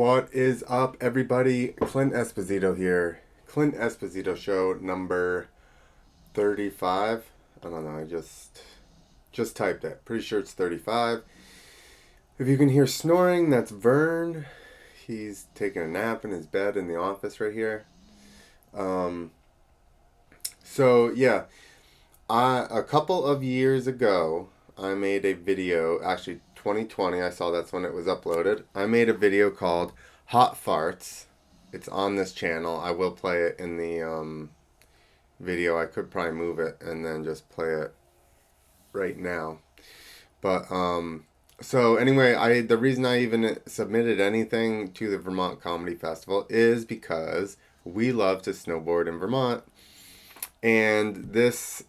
What is up, everybody? Clint Esposito here. Clint Esposito show number 35. I don't know, I just typed it. Pretty sure it's 35. If you can hear snoring, that's Vern. He's taking a nap in his bed in the office right here. So yeah, a couple of years ago, I made a video, actually 2020, I saw that's when it was uploaded. I made a video called Hot Farts. It's on this channel. I will play it in the video. I could probably move it and then just play it right now. But so anyway, the reason I even submitted anything to the Vermont Comedy Festival is because we love to snowboard in Vermont. And this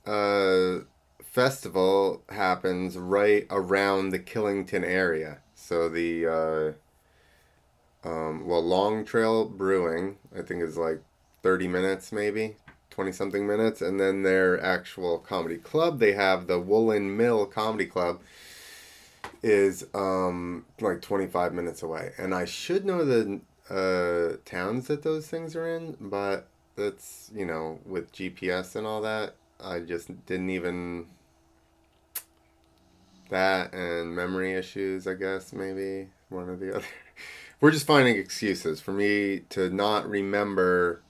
festival happens right around the Killington area. So the Long Trail Brewing, I think, is like 30 minutes, maybe 20 something minutes, and then their actual comedy club, they have the Woolen Mill Comedy Club, is like 25 minutes away. And I should know the towns that those things are in, but that's, you know, with GPS and all that, I just didn't even... That and memory issues, I guess, maybe one or the other. We're just finding excuses for me to not remember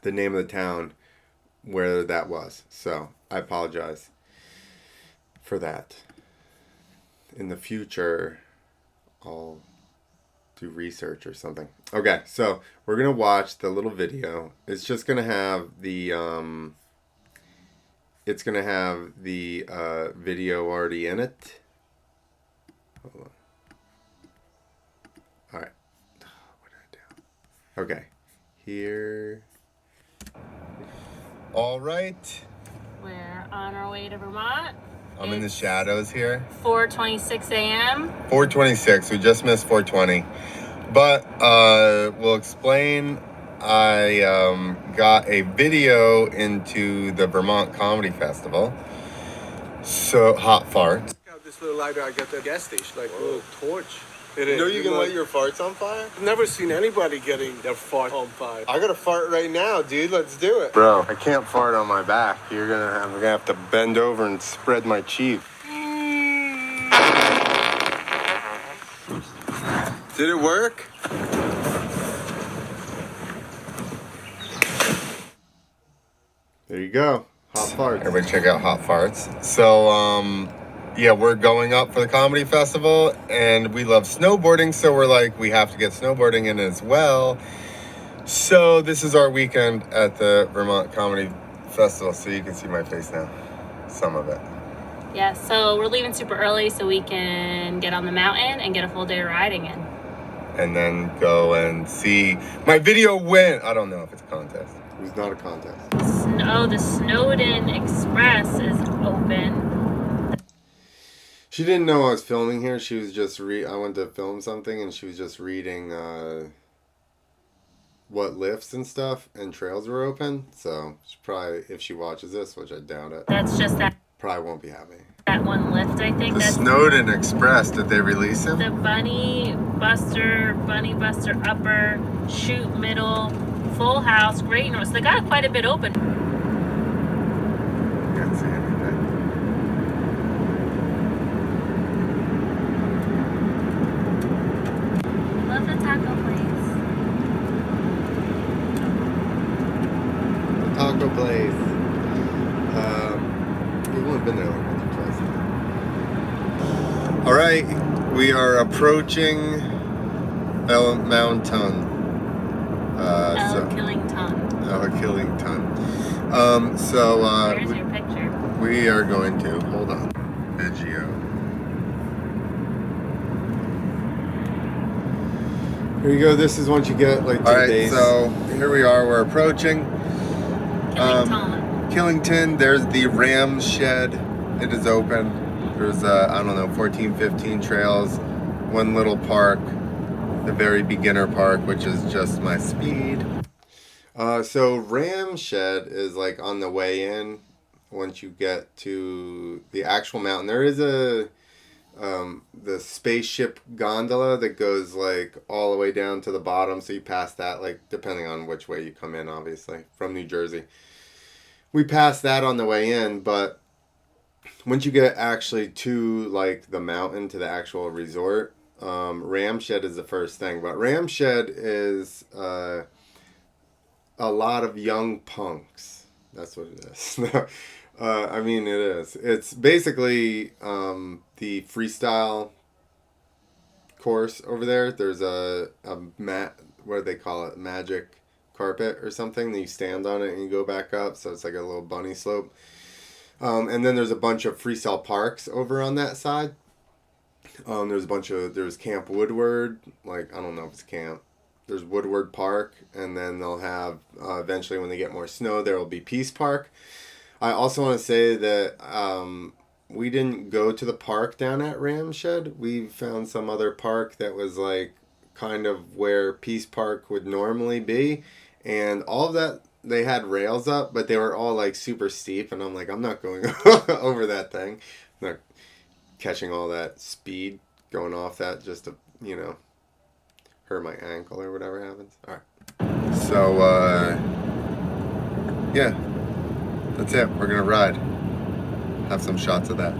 the name of the town where that was. So I apologize for that. In the future, I'll do research or something. Okay, so we're going to watch the little video. It's just going to have the... It's going to have the video already in it. Hold on. All right. What did I do? Okay. Here. All right. We're on our way to Vermont. I'm in the shadows here. 4:26 a.m. 4:26. We just missed 4:20. But we'll explain. I got a video into the Vermont Comedy Festival. So, Hot Farts. This little lighter I got at the gas station, like a little torch. It is. You know you can light your farts on fire? I've never seen anybody getting their fart on fire. I got a fart right now, dude. Let's do it. Bro, I can't fart on my back. We're gonna have to bend over and spread my cheek. Did it work? There you go. Hot Farts. Everybody check out Hot Farts. So, yeah, we're going up for the comedy festival, and we love snowboarding, so we're like, we have to get snowboarding in as well. So this is our weekend at the Vermont Comedy Festival, so you can see my face now. Some of it. Yeah, so we're leaving super early so we can get on the mountain and get a full day of riding in. And then go and see my video win. I don't know if it's a contest. It was not a contest. The Snowden Express is open. She didn't know I was filming here. She was just I went to film something, and she was just reading what lifts and stuff and trails were open. So she probably, if she watches this, which I doubt it, That's just that probably won't be happy. one lift, I think. The That's Snowden Express. Did they release him? the Bunny Buster Upper, Shoot Middle, Full House, Great North. So they got quite a bit open. Can't see anything. Love the taco place. Taco place. We've only been there like once or twice. All right, we are approaching El Mountain. Killington. Killington. Here's your picture. We are going to hold on. Video. Here you go. This is once you get like 2 days. So here we are. We're approaching Killington. There's the Ram Shed. It is open. There's I don't know, 14, 15 trails. One little park. The very beginner park, which is just my speed. So Ram Shed is like on the way in. Once you get to the actual mountain, there is a the spaceship gondola that goes like all the way down to the bottom. So you pass that, like depending on which way you come in, obviously from New Jersey. We passed that on the way in, but once you get actually to like the mountain, to the actual resort, Ramshed is the first thing. But Ramshed is a lot of young punks. That's what it is. I mean, it is. It's basically the freestyle course over there. There's a what do they call it? Magic carpet or something. That you stand on it and you go back up. So it's like a little bunny slope. And then there's a bunch of freestyle parks over on that side. There's Camp Woodward. Like, I don't know if it's camp. There's Woodward Park. And then they'll have, eventually when they get more snow, there will be Peace Park. I also want to say that we didn't go to the park down at Ramshed. We found some other park that was like kind of where Peace Park would normally be. And all of that, they had rails up, but they were all like super steep. And I'm like, I'm not going over that thing. I'm not catching all that speed going off that just to, hurt my ankle or whatever happens. All right. So, yeah. That's it. We're going to ride. Have some shots of that.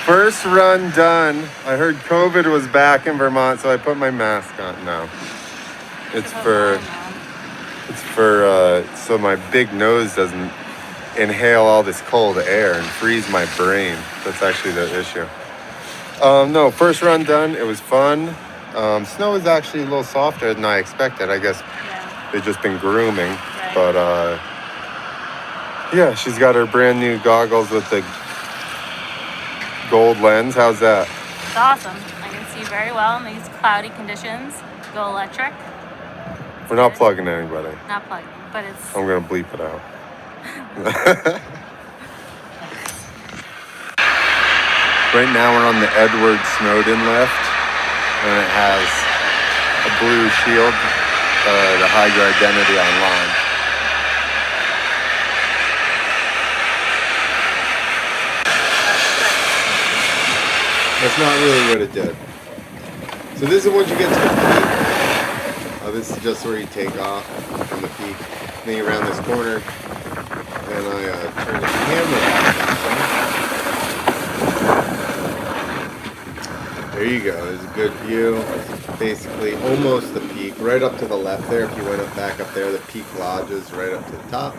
First run done. I heard COVID was back in Vermont, so I put my mask on. No. It's for so my big nose doesn't inhale all this cold air and freeze my brain. That's actually the issue. No, first run done. It was fun. Snow is actually a little softer than I expected. I guess they've just been grooming. Right. But, yeah, she's got her brand new goggles with the gold lens. How's that? It's awesome. I can see very well in these cloudy conditions. Go electric. We're not plugging anybody. Not plugging, but it's... I'm going to bleep it out. Right now we're on the Edward Snowden lift, and it has a blue shield to hide your identity online. That's not really what it did. So this is once you get to the peak. This is just where you take off from the peak. Then you round this corner, and I turn the camera off. There you go. There's a good view. It's basically almost the peak. Right up to the left there. If you went back up there, the peak lodge is right up to the top.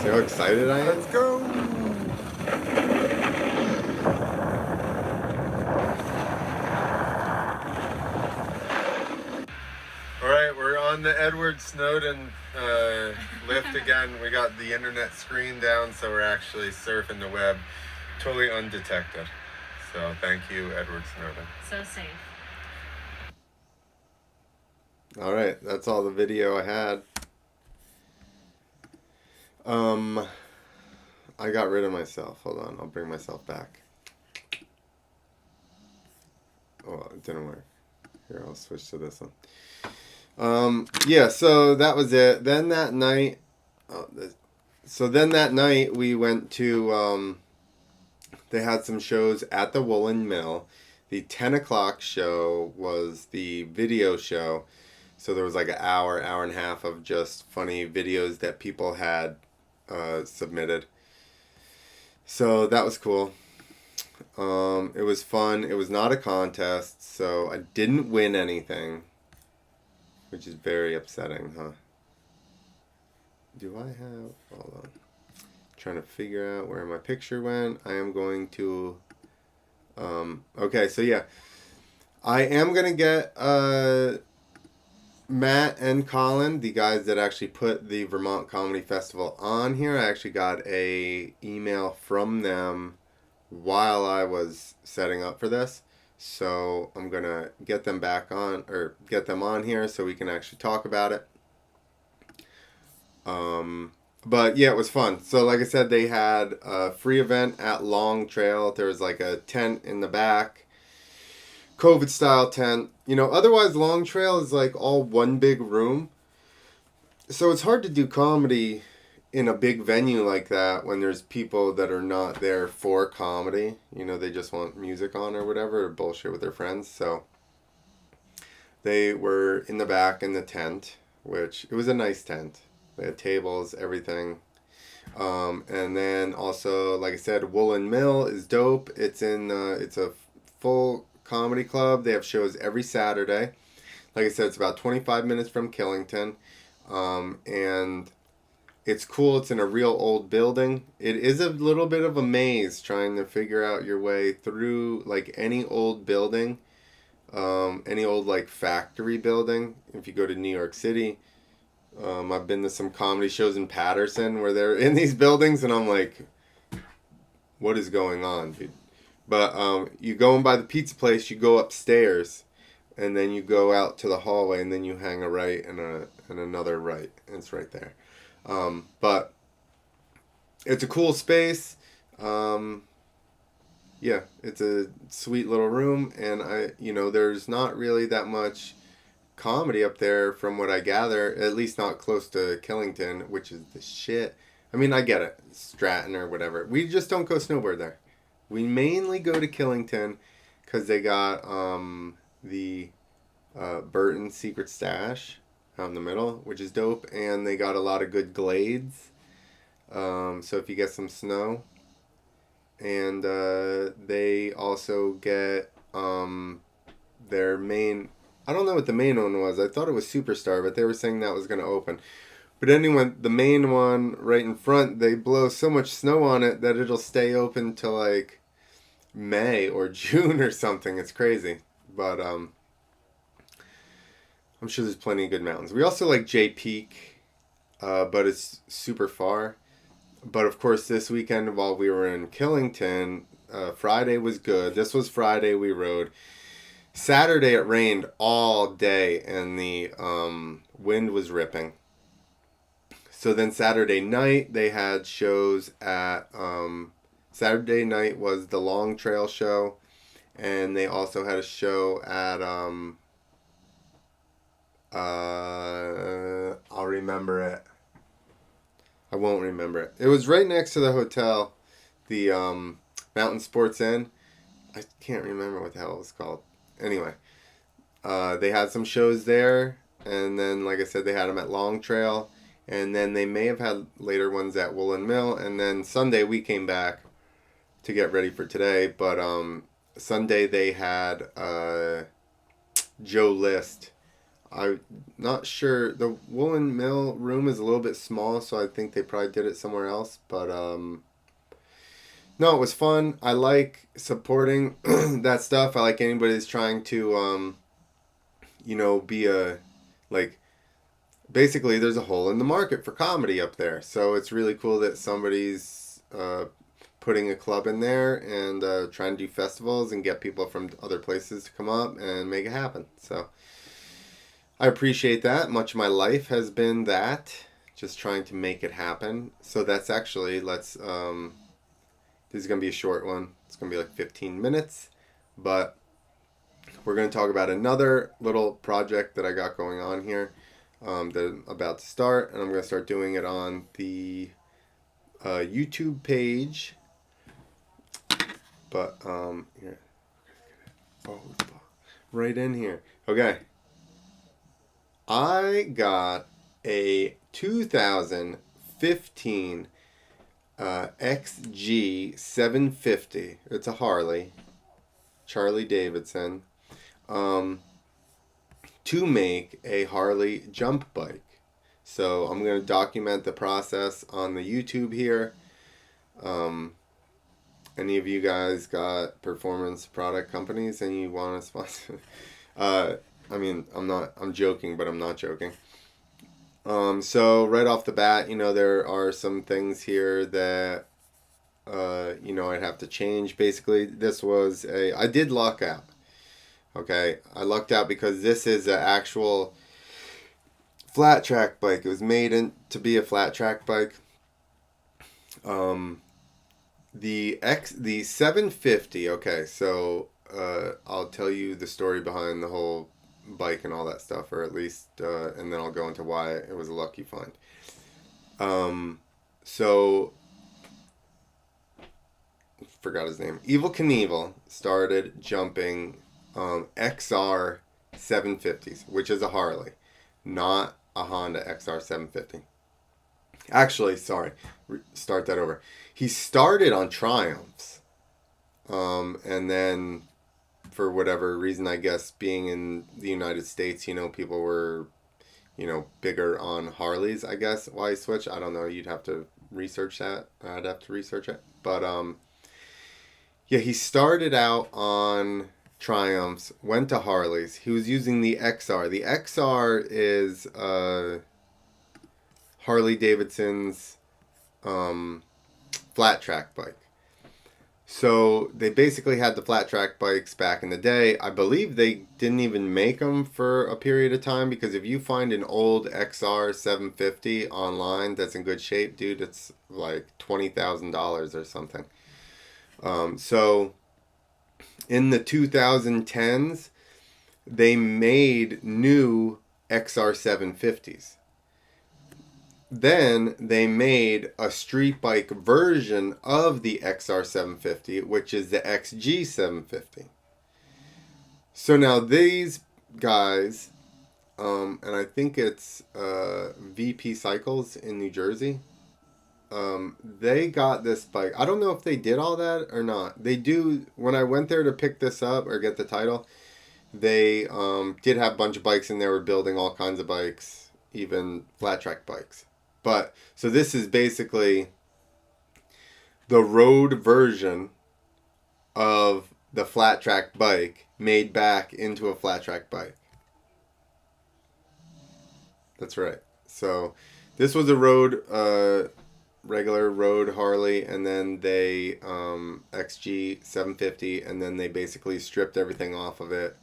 See how excited I am? Let's go! Alright, we're on the Edward Snowden lift again. We got the internet screen down, so we're actually surfing the web totally undetected. So thank you, Edward Snowden. So safe. Alright, that's all the video I had. I got rid of myself. Hold on, I'll bring myself back. Oh, it didn't work. Here, I'll switch to this one. Yeah, so that was it. Then that night, we went to, they had some shows at the Woolen Mill. The 10 o'clock show was the video show. So there was like an hour and a half of just funny videos that people had submitted. So that was cool. It was fun. It was not a contest, so I didn't win anything, which is very upsetting, huh? Do I have... Hold on. Trying to figure out where my picture went. I am going to... Okay, so yeah. I am going to get... Matt and Colin, the guys that actually put the Vermont Comedy Festival on here, I actually got a email from them while I was setting up for this. So I'm going to get them back on, or get them on here so we can actually talk about it. But yeah, it was fun. So like I said, they had a free event at Long Trail. There was like a tent in the back. COVID style tent. Otherwise Long Trail is like all one big room. So it's hard to do comedy in a big venue like that, when there's people that are not there for comedy, you know, they just want music on or whatever, or bullshit with their friends. So they were in the back in the tent, which it was a nice tent. They had tables, everything. And then also, like I said, Woolen Mill is dope. It's a full comedy club. They have shows every Saturday. Like I said, it's about 25 minutes from Killington. And it's cool. It's in a real old building. It is a little bit of a maze trying to figure out your way through like any old building, any old like factory building. If you go to New York City, I've been to some comedy shows in Patterson where they're in these buildings, and I'm like, what is going on, dude? But you go in by the pizza place, you go upstairs, and then you go out to the hallway, and then you hang a right and another right, and it's right there. But it's a cool space. Yeah, it's a sweet little room, and there's not really that much comedy up there from what I gather, at least not close to Killington, which is the shit. I mean, I get it, Stratton or whatever. We just don't go snowboard there. We mainly go to Killington because they got the Burton Secret Stash out in the middle, which is dope, and they got a lot of good glades. So if you get some snow, and they also get their main. I don't know what the main one was. I thought it was Superstar, but they were saying that was going to open. But anyway, the main one right in front, they blow so much snow on it that it'll stay open till like May or June or something. It's crazy. But I'm sure there's plenty of good mountains. We also like Jay Peak, but it's super far. But of course, this weekend while we were in Killington, Friday was good. This was Friday we rode. Saturday it rained all day and the wind was ripping. So then Saturday night they had shows at Saturday night was the Long Trail show, and they also had a show at I'll remember it. I won't remember it. It was right next to the hotel, the Mountain Sports Inn. I can't remember what the hell it was called. Anyway, they had some shows there, and then, like I said, they had them at Long Trail, and then they may have had later ones at Woolen Mill, and then Sunday we came back to get ready for today, but Sunday they had Joe List. I'm not sure. The Woolen Mill room is a little bit small, so I think they probably did it somewhere else, but no, it was fun. I like supporting that stuff. I like anybody that's trying to, be basically there's a hole in the market for comedy up there. So it's really cool that somebody's putting a club in there and trying to do festivals and get people from other places to come up and make it happen. So I appreciate that. Much of my life has been that, just trying to make it happen. So that's actually, this is going to be a short one. It's going to be like 15 minutes. But we're going to talk about another little project that I got going on here that I'm about to start. And I'm going to start doing it on the YouTube page. But, here. Oh, right in here. Okay. I got a 2015 XG 750. It's a Harley, Charlie Davidson, to make a Harley jump bike. So I'm going to document the process on the YouTube here. Any of you guys got performance product companies and you want to sponsor? I'm joking, but I'm not joking. So right off the bat, there are some things here that, I'd have to change. Basically, I did luck out. Okay. I lucked out because this is an actual flat track bike. It was made to be a flat track bike. The 750. Okay. So, I'll tell you the story behind the whole bike and all that stuff, or at least and then I'll go into why it was a lucky find. So, forgot his name. Evil Knievel started jumping XR 750s, which is a Harley, not a Honda XR 750. Actually, sorry, start that over. He started on Triumphs, and then for whatever reason, I guess being in the United States, people were, bigger on Harleys. I guess why he switched. I don't know. You'd have to research that. I'd have to research it, but yeah, he started out on Triumphs, went to Harleys. He was using the XR. The XR is Harley Davidson's flat track bike. So they basically had the flat track bikes back in the day. I believe they didn't even make them for a period of time, because if you find an old XR 750 online that's in good shape, dude, it's like $20,000 or something. So in the 2010s, they made new XR 750s. Then they made a street bike version of the XR 750, which is the XG 750. So now these guys, and I think it's VP Cycles in New Jersey, they got this bike. I don't know if they did all that or not. They do. When I went there to pick this up or get the title, they did have a bunch of bikes, and they were building all kinds of bikes, even flat track bikes. But so this is basically the road version of the flat track bike made back into a flat track bike. That's right. So this was a road, regular road Harley, and then they XG 750, and then they basically stripped everything off of it.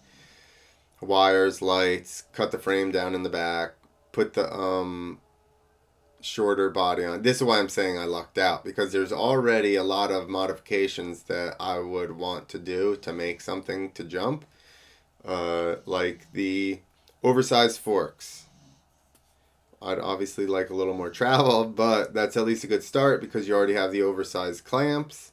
Wires, lights, cut the frame down in the back, put the shorter body on. This is why I'm saying I lucked out, because there's already a lot of modifications that I would want to do to make something to jump, like the oversized forks. I'd obviously like a little more travel, but that's at least a good start, because you already have the oversized clamps,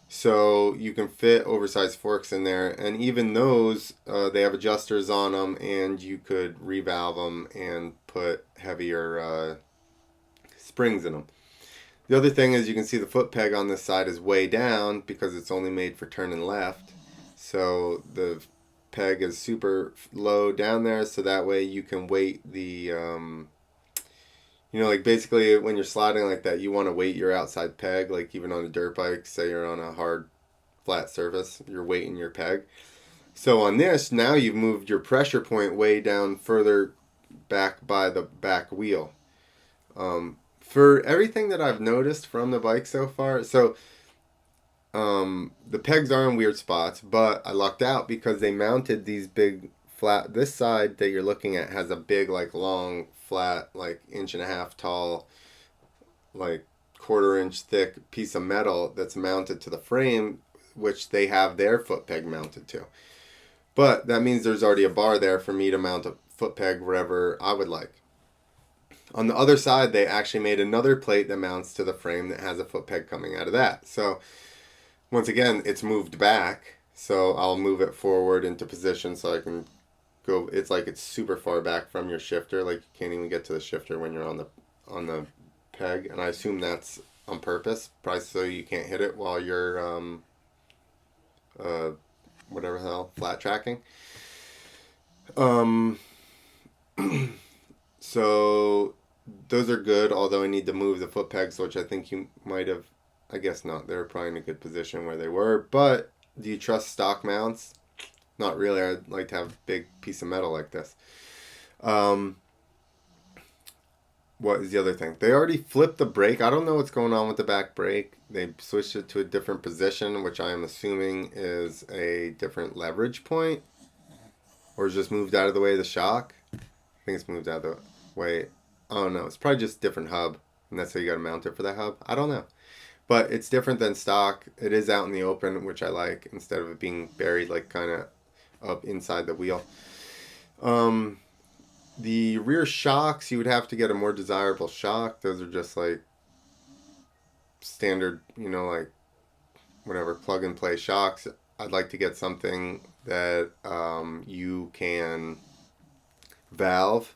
so you can fit oversized forks in there. And even those, they have adjusters on them, and you could revalve them and put heavier springs in them. The other thing is, you can see the foot peg on this side is way down, because it's only made for turning left. So the peg is super low down there, so that way you can weight the like basically when you're sliding like that, you want to weight your outside peg, like even on a dirt bike. Say you're on a hard flat surface, you're weighting your peg. So on this, now you've moved your pressure point way down further back by the back wheel. For everything that I've noticed from the bike so far, so the pegs are in weird spots, but I lucked out because they mounted these big flat. This side that you're looking at has a big, like, long, flat, like 1.5 inch tall, like 1/4 inch thick piece of metal that's mounted to the frame, which they have their foot peg mounted to. But that means there's already a bar there for me to mount a foot peg wherever I would like. On the other side, they actually made another plate that mounts to the frame that has a foot peg coming out of that. So once again, it's moved back, so I'll move it forward into position so I can go. It's like it's super far back from your shifter, like you can't even get to the shifter when you're on the peg, and I assume that's on purpose, probably so you can't hit it while you're whatever the hell, flat tracking. So those are good, although I need to move the foot pegs, which I think you might have. I guess not. They were probably in a good position where they were. But do you trust stock mounts? Not really. I'd like to have a big piece of metal like this. What is the other thing? They already flipped the brake. I don't know what's going on with the back brake. They switched it to a different position, which I am assuming is a different leverage point. Or just moved out of the way of the shock. I think it's moved out of the way. I don't know. It's probably just a different hub. And that's how you got to mount it for that hub. I don't know. But it's different than stock. It is out in the open, which I like, instead of it being buried like kind of up inside the wheel. The rear shocks, you would have to get a more desirable shock. Those are just like standard, like whatever plug and play shocks. I'd like to get something that you can valve,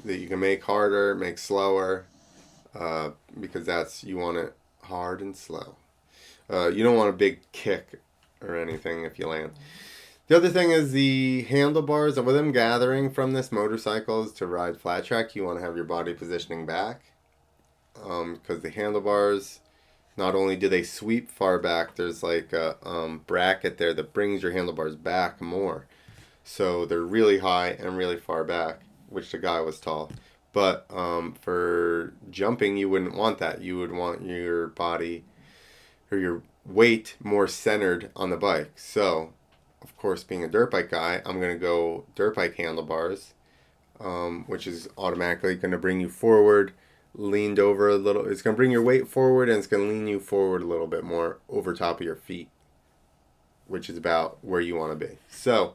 that you can make harder, make slower, because you want it hard and slow. You don't want a big kick or anything if you land. The other thing is the handlebars. With them gathering from this motorcycles to ride flat track, you want to have your body positioning back. Because the handlebars, not only do they sweep far back, there's like a bracket there that brings your handlebars back more. So they're really high and really far back, which the guy was tall. But for jumping, you wouldn't want that. You would want your body or your weight more centered on the bike. So, of course, being a dirt bike guy, I'm going to go dirt bike handlebars, which is automatically going to bring you forward, leaned over a little. It's going to bring your weight forward, and it's going to lean you forward a little bit more over top of your feet, which is about where you want to be. So,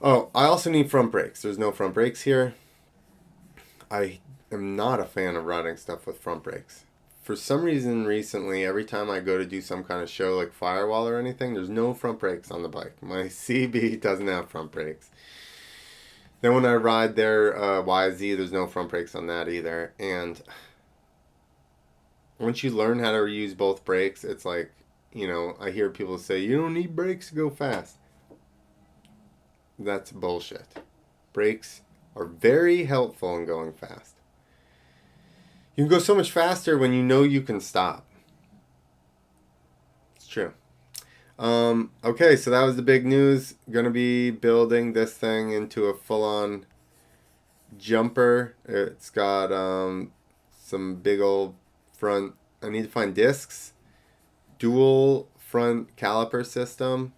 I also need front brakes. There's no front brakes here. I am not a fan of riding stuff with front brakes. For some reason recently, every time I go to do some kind of show like Firewall or anything, there's no front brakes on the bike. My CB doesn't have front brakes. Then when I ride their YZ, there's no front brakes on that either. And once you learn how to use both brakes, it's like, I hear people say, you don't need brakes to go fast. That's bullshit. Brakes are very helpful in going fast. You can go so much faster when you know you can stop. It's true. Okay, so that was the big news. Going to be building this thing into a full-on jumper. It's got some big old front. I need to find discs. Dual front caliper system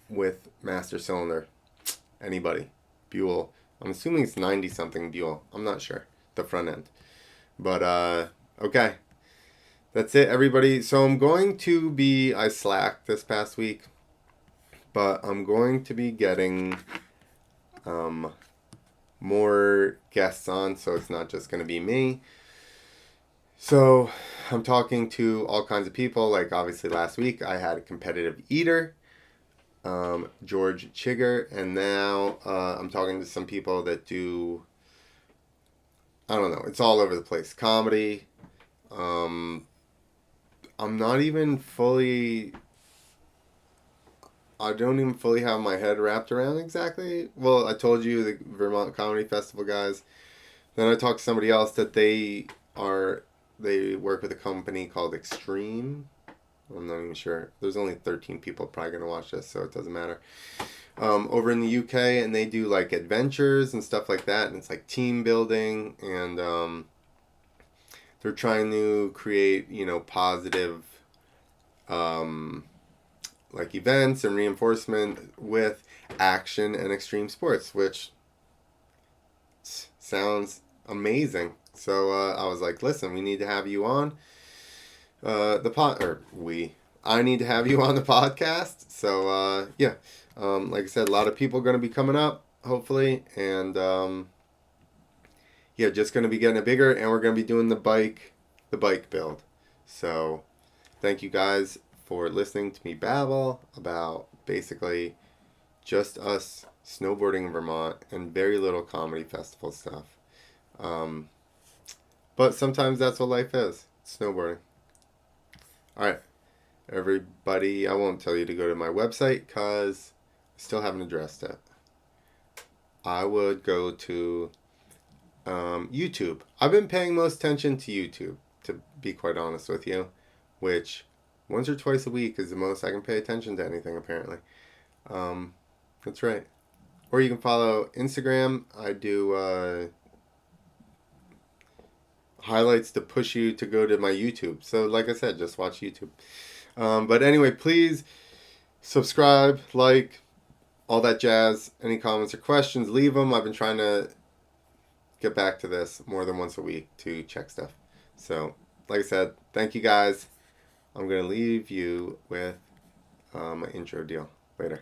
with master cylinder. Anybody. Buell. I'm assuming it's 90-something Buell. I'm not sure. The front end. But, okay. That's it, everybody. So I'm going to be... I slacked this past week. But I'm going to be getting more guests on. So it's not just going to be me. So I'm talking to all kinds of people. Like, obviously, last week I had a competitive eater. George Chigger. And now I'm talking to some people that do... I don't know. It's all over the place. Comedy. I'm not even fully... I don't even fully have my head wrapped around exactly. Well, I told you the Vermont Comedy Festival guys. Then I talked to somebody else that they work with a company called Extreme. I'm not even sure. There's only 13 people probably going to watch this, so it doesn't matter. Over in the UK, and they do like adventures and stuff like that, and it's like team building, and they're trying to create positive like events and reinforcement with action and extreme sports, which sounds amazing. So I was like, listen, we need to have you on I need to have you on the podcast. So yeah. Like I said, a lot of people are going to be coming up, hopefully, and yeah, just going to be getting it bigger, and we're going to be doing the bike build. So thank you guys for listening to me babble about basically just us snowboarding in Vermont and very little comedy festival stuff. But sometimes that's what life is, snowboarding. All right, everybody, I won't tell you to go to my website because I still haven't addressed it. I would go to YouTube. I've been paying most attention to YouTube, to be quite honest with you, which once or twice a week is the most I can pay attention to anything, apparently. That's right. Or you can follow Instagram. I do highlights to push you to go to my YouTube. So like I said, just watch YouTube. But anyway, please subscribe, like, all that jazz. Any comments or questions, leave them. I've been trying to get back to this more than once a week to check stuff. So, like I said, thank you guys. I'm going to leave you with my intro deal. Later.